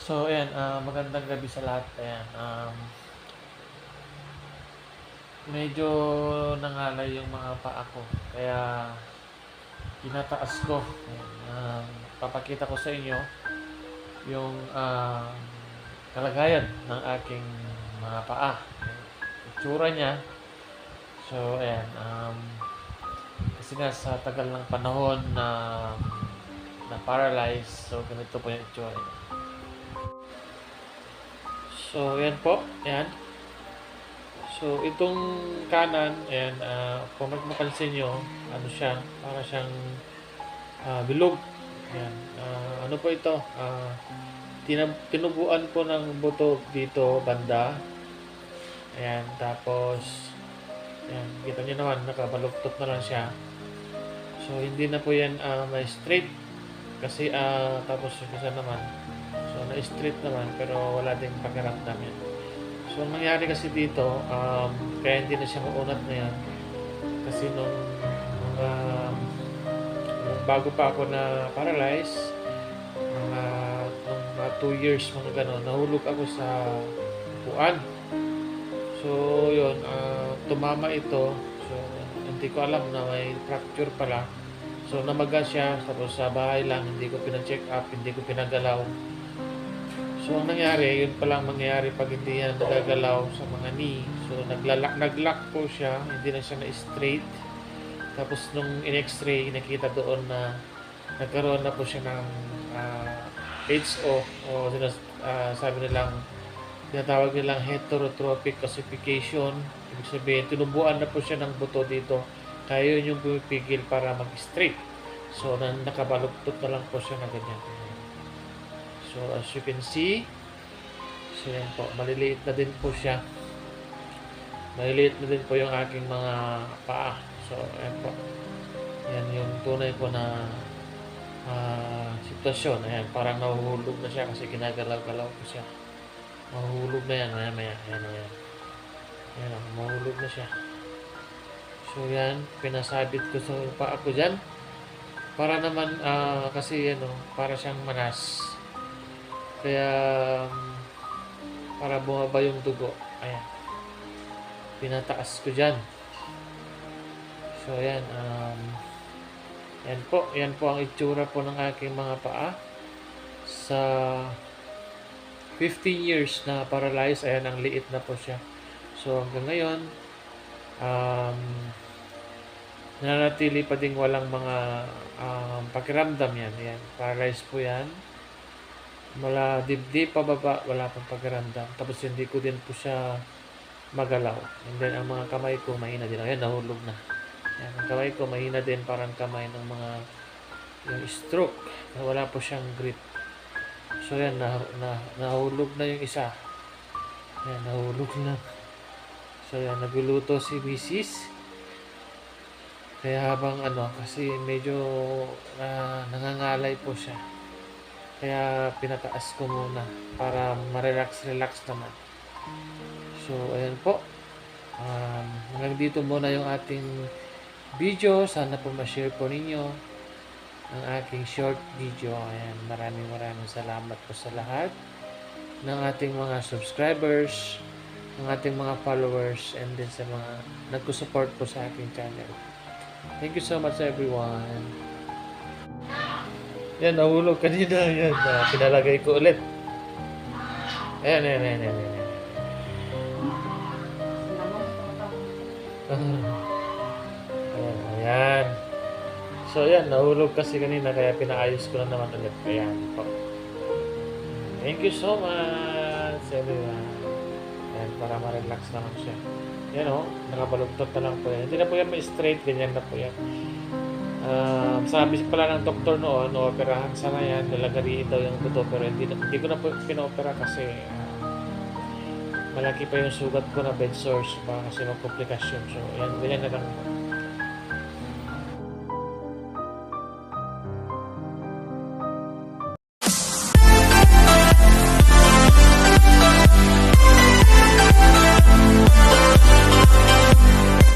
So, ayan, magandang gabi sa lahat. Ayan, medyo nangalay yung mga paa ko. Kaya, tinataas ko. Ayan, papakita ko sa inyo yung kalagayan ng aking mga paa. Ayan, itsura niya. So, ayan, kasi nga sa tagal ng panahon na paralyzed, so ganito po yung itsura niya. So, ayan po. Ayan. So, itong kanan, ayan, kung mapapansin nyo, ano siya, para siyang bilog. Ayan, ano po ito? Tinubuan po ng buto dito, banda. Ayan, tapos, ayan, kita nyo naman, nakabaluktot na lang siya. So, hindi na po yan may straight. Kasi, tapos yung isa naman, so, na-straight naman, pero wala ding pakiramdam yan. So, ang nangyari kasi dito, kaya hindi na siya maunat ngayon. Kasi mga, nung bago pa ako na paralyzed, nung mga 2 years, mga gano'n, nahulog ako sa upuan. So, yun, tumama ito. So, hindi ko alam na may fracture pala. So, namaga siya. Tapos sa bahay lang, hindi ko pina-check up, hindi ko pinagalaw. So, ang nangyari, yun palang mangyayari pag hindi yan nagagalaw sa mga knee. So, naglock po siya, hindi na siya na-straight. Tapos, nung in-x-ray, nakita doon na nagkaroon na po siya ng HO o sabi nilang, tinatawag nilang heterotrophic ossification. Ibig sabihin, tinubuan na po siya ng buto dito. Kaya yun yung pumipigil para mag-straight. So, nakabaluktot na lang po siya na ganyan. So, as you can see, so yan po, maliliit na din po siya. Maliliit na din po yung aking mga paa. So, yan po. Yan yung tunay po na sitwasyon. Ayan, parang nahuhulog na siya kasi ginagalaw-galaw ko siya. Mahuhulog na yan, maya-maya. Ayan, ayan. Ayan, mahuhulog na siya. So, yan, pinasabit ko sa paa ko dyan. Para naman, kasi, para siyang manas. Kaya, para bumaba yung dugo. Ayan. Pinataas ko dyan. So, ayan. Yan po ang itsura po ng aking mga paa. Sa 15 years na paralyzed, ayan, ang liit na po siya. So, hanggang ngayon, nananatili pa ding walang mga pakiramdam yan. Ayan. Paralyzed po yan. Mula dibdib pababa, wala pang pakiramdam. Tapos hindi ko din po siya magalaw. And then ang mga kamay ko mahina din. Ayan, nahulog na. Ayan, ang kamay ko mahina din, parang kamay ng mga yung stroke. Wala po siyang grip. So yan, nahulog na yung isa. Ayan, nahulog na. So yan, nagluluto si Mrs. Kaya habang kasi medyo nangangalay po siya. Kaya pinataas ko muna para ma-relax naman. So, ayan po. Hanggang dito muna yung ating video. Sana po ma-share po ninyo ang aking short video. Ayan, maraming salamat po sa lahat ng ating mga subscribers, ng ating mga followers, and din sa mga nagko-support po sa aking channel. Thank you so much everyone. Yan, nahulog kanina. Yan, pinalagay ko ulit. Ayan. Ayan. So, yan, nahulog kasi kanina kaya pinaayos ko na naman ulit. Ayan po. Thank you so much, everyone. Ayan, para ma-relax naman siya. Yan nakabalugtot na lang po yan. Hindi na po yan ma-straight, ganyan na po yan. Sabi pala ng doktor noon, operahan sana yan, lalagariin daw yung buto, pero hindi ko na po pinopera kasi malaki pa yung sugat ko na bed sores, baka kasi magkomplikasyon. So, yan, ganyan na lang.